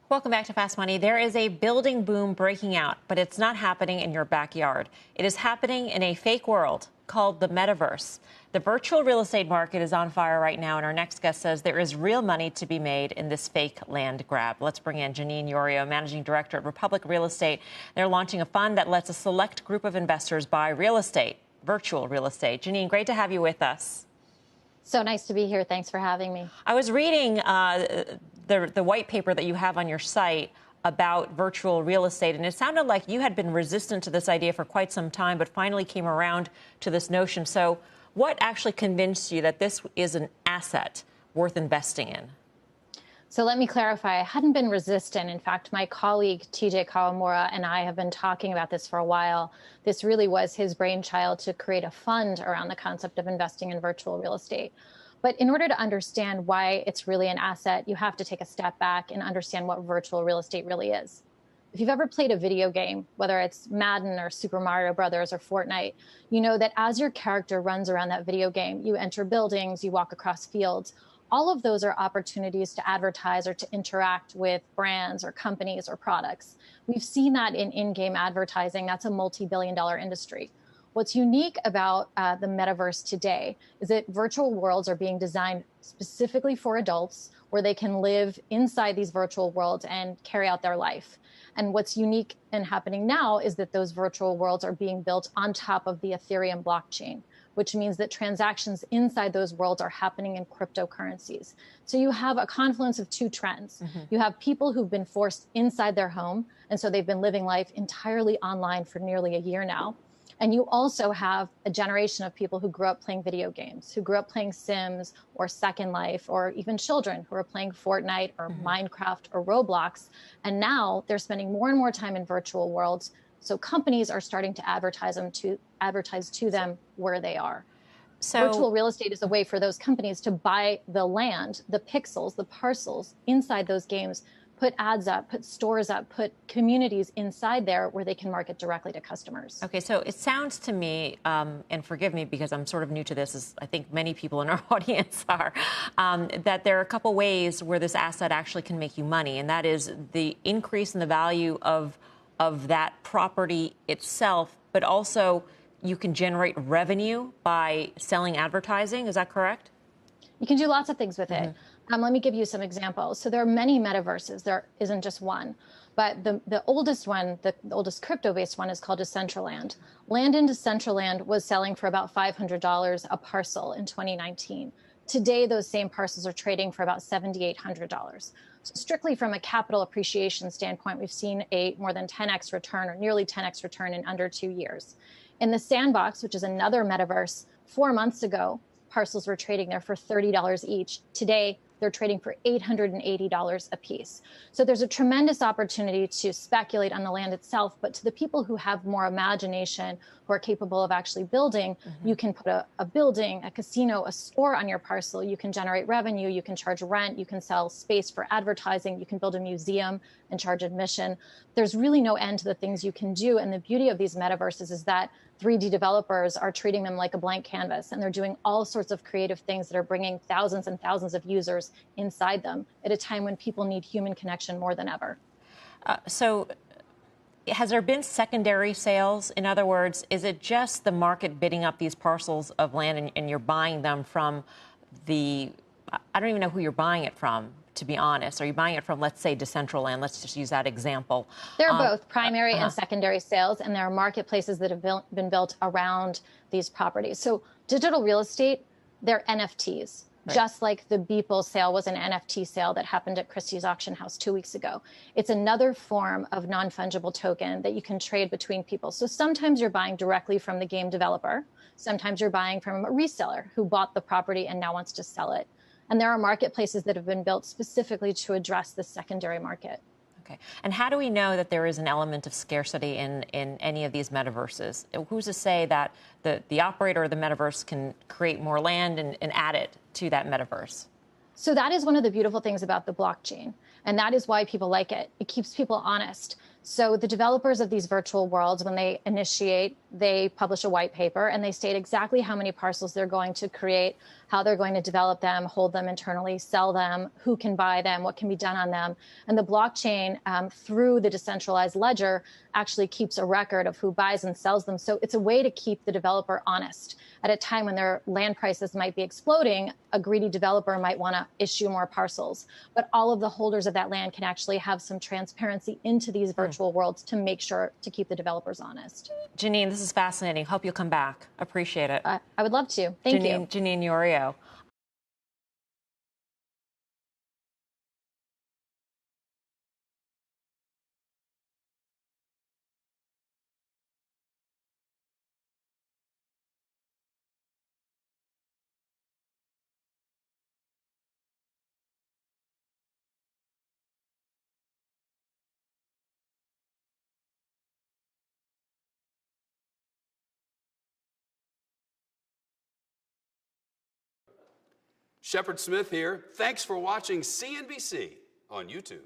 Welcome back to Fast Money. There is a building boom breaking out, but it's not happening in your backyard. It is happening in a fake world called the metaverse. The virtual real estate market is on fire right now, and our next guest says there is real money to be made in this fake land grab. Let's bring in Janine Yorio, Managing Director at Republic Real Estate. They're launching a fund that lets a select group of investors buy real estate, virtual real estate. Janine, great to have you with us. So nice to be here. Thanks for having me. I was reading the white paper that you have on your site about virtual real estate, and it sounded like you had been resistant to this idea for quite some time, but finally came around to this notion. So what actually convinced you that this is an asset worth investing in? So let me clarify. I hadn't been resistant. In fact, my colleague, TJ Kawamura, and I have been talking about this for a while. This really was his brainchild to create a fund around the concept of investing in virtual real estate. But in order to understand why it's really an asset, you have to take a step back and understand what virtual real estate really is. If you've ever played a video game, whether it's Madden or Super Mario Brothers or Fortnite, you know that as your character runs around that video game, you enter buildings, you walk across fields. All of those are opportunities to advertise or to interact with brands or companies or products. We've seen that in-game advertising. That's a multi-billion-dollar industry. What's unique about the metaverse today is that virtual worlds are being designed specifically for adults, where they can live inside these virtual worlds and carry out their life. And what's unique and happening now is that those virtual worlds are being built on top of the Ethereum blockchain, which means that transactions inside those worlds are happening in cryptocurrencies. So you have a confluence of two trends. You have people who've been forced inside their home, and so they've been living life entirely online for nearly a year now. And you also have a generation of people who grew up playing video games, who grew up playing Sims or Second Life, or even children who are playing Fortnite or Minecraft or Roblox. And now they're spending more and more time in virtual worlds. So companies are starting to advertise to them where they are. So virtual real estate is a way for those companies to buy the land, the pixels, the parcels inside those games, put ads up, put stores up, put communities inside there where they can market directly to customers. Okay, so it sounds to me, and forgive me because I'm sort of new to this, as I think many people in our audience are, that there are a couple ways where this asset actually can make you money, and that is the increase in the value of that property itself, but also you can generate revenue by selling advertising. Is that correct? You can do lots of things with it. Let me give you some examples. So there are many metaverses. There isn't just one. But the oldest one, the oldest crypto-based one, is called Decentraland. Land in Decentraland was selling for about $500 a parcel in 2019. Today, those same parcels are trading for about $7,800. So strictly from a capital appreciation standpoint, we've seen a more than 10x return, or nearly 10x return, in under 2 years. In the Sandbox, which is another metaverse, 4 months ago, parcels were trading there for $30 each. Today, they're trading for $880 a piece. So there's a tremendous opportunity to speculate on the land itself, but to the people who have more imagination, who are capable of actually building, you can put a building, a casino, a store on your parcel. You can generate revenue, you can charge rent, you can sell space for advertising, you can build a museum and charge admission. There's really no end to the things you can do. And the beauty of these metaverses is that 3D developers are treating them like a blank canvas, and they're doing all sorts of creative things that are bringing thousands and thousands of users inside them at a time when people need human connection more than ever. So has there been secondary sales? In other words, is it just the market bidding up these parcels of land and you're buying them from I don't even know who you're buying it from, to be honest. Are you buying it from, let's say, Decentraland? Let's just use that example. There are both primary and secondary sales, and there are marketplaces that have been built around these properties. So digital real estate, they're NFTs. Right. Just like the Beeple sale was an NFT sale that happened at Christie's auction house 2 weeks ago. It's another form of non-fungible token that you can trade between people. So sometimes you're buying directly from the game developer. Sometimes you're buying from a reseller who bought the property and now wants to sell it. And there are marketplaces that have been built specifically to address the secondary market. Okay. And how do we know that there is an element of scarcity in any of these metaverses? Who's to say that the operator of the metaverse can create more land and add it to that metaverse? So that is one of the beautiful things about the blockchain. And that is why people like it. It keeps people honest. So the developers of these virtual worlds, when they initiate, they publish a white paper and they state exactly how many parcels they're going to create, how they're going to develop them, hold them internally, sell them, who can buy them, what can be done on them. And the blockchain, through the decentralized ledger, actually keeps a record of who buys and sells them. So it's a way to keep the developer honest. At a time when their land prices might be exploding, a greedy developer might want to issue more parcels. But all of the holders of that land can actually have some transparency into these virtual worlds to make sure to keep the developers honest. Janine, this is fascinating. Hope you'll come back. Appreciate it. I would love to. Thank you. Janine Yorio. Shepard Smith here. Thanks for watching CNBC on YouTube.